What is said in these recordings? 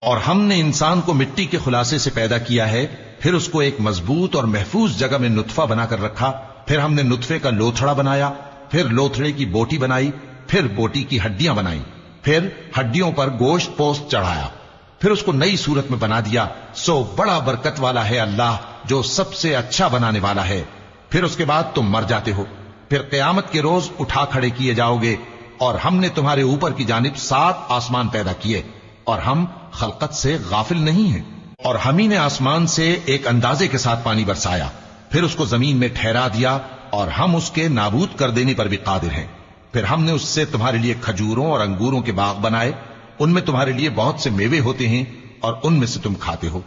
اور ہم نے انسان کو مٹی کے خلاصے سے پیدا کیا ہے، پھر اس کو ایک مضبوط اور محفوظ جگہ میں نطفہ بنا کر رکھا، پھر ہم نے نطفے کا لوتھڑا بنایا، پھر لوتھڑے کی بوٹی بنائی، پھر بوٹی کی ہڈیاں بنائیں، پھر ہڈیوں پر گوشت پوست چڑھایا، پھر اس کو نئی صورت میں بنا دیا۔ سو بڑا برکت والا ہے اللہ جو سب سے اچھا بنانے والا ہے۔ پھر اس کے بعد تم مر جاتے ہو، پھر قیامت کے روز اٹھا کھڑے کیے جاؤ گے، اور ہم نے تمہارے اوپر کی جانب 7 آسمان پیدا کیے، اور ہم خلقت سے غافل نہیں ہیں۔ اور ہم ہی نے آسمان سے ایک اندازے کے ساتھ پانی برسایا، پھر اس کو زمین میں ٹھہرا دیا، اور ہم اس کے نابود کر دینے پر بھی قادر ہیں۔ پھر ہم نے اس سے تمہارے لیے کھجوروں اور انگوروں کے باغ بنائے، ان میں تمہارے لیے بہت سے میوے ہوتے ہیں، اور ان میں سے تم کھاتے ہو۔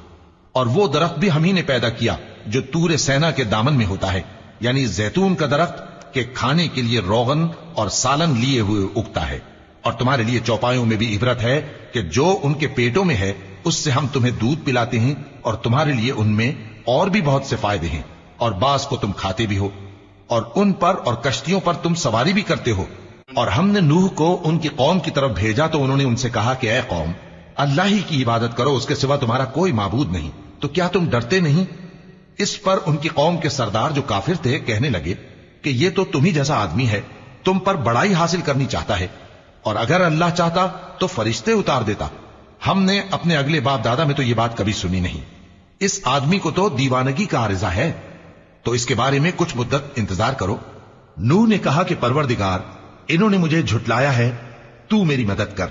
اور وہ درخت بھی ہم ہی نے پیدا کیا جو طور سینا کے دامن میں ہوتا ہے، یعنی زیتون کا درخت کہ کھانے کے لیے روغن اور سالن لیے ہوئے اگتا ہے۔ اور تمہارے لیے چوپایوں میں بھی عبرت ہے کہ جو ان کے پیٹوں میں ہے اس سے ہم تمہیں دودھ پلاتے ہیں، اور تمہارے لیے ان میں اور بھی بہت سے فائدے ہیں، اور بعض کو تم کھاتے بھی ہو، اور ان پر اور کشتیوں پر تم سواری بھی کرتے ہو۔ اور ہم نے نوح کو ان کی قوم کی طرف بھیجا تو انہوں نے ان سے کہا کہ اے قوم، اللہ ہی کی عبادت کرو، اس کے سوا تمہارا کوئی معبود نہیں، تو کیا تم ڈرتے نہیں؟ اس پر ان کی قوم کے سردار جو کافر تھے کہنے لگے کہ یہ تو تم ہی جیسا آدمی ہے، تم پر بڑائی حاصل کرنی چاہتا ہے، اور اگر اللہ چاہتا تو فرشتے اتار دیتا۔ ہم نے اپنے اگلے باپ دادا میں تو یہ بات کبھی سنی نہیں، اس آدمی کو تو دیوانگی کا عارضہ ہے، تو اس کے بارے میں کچھ مدت انتظار کرو۔ نوح نے کہا کہ پروردگار، انہوں نے مجھے جھٹلایا ہے، تو میری مدد کر۔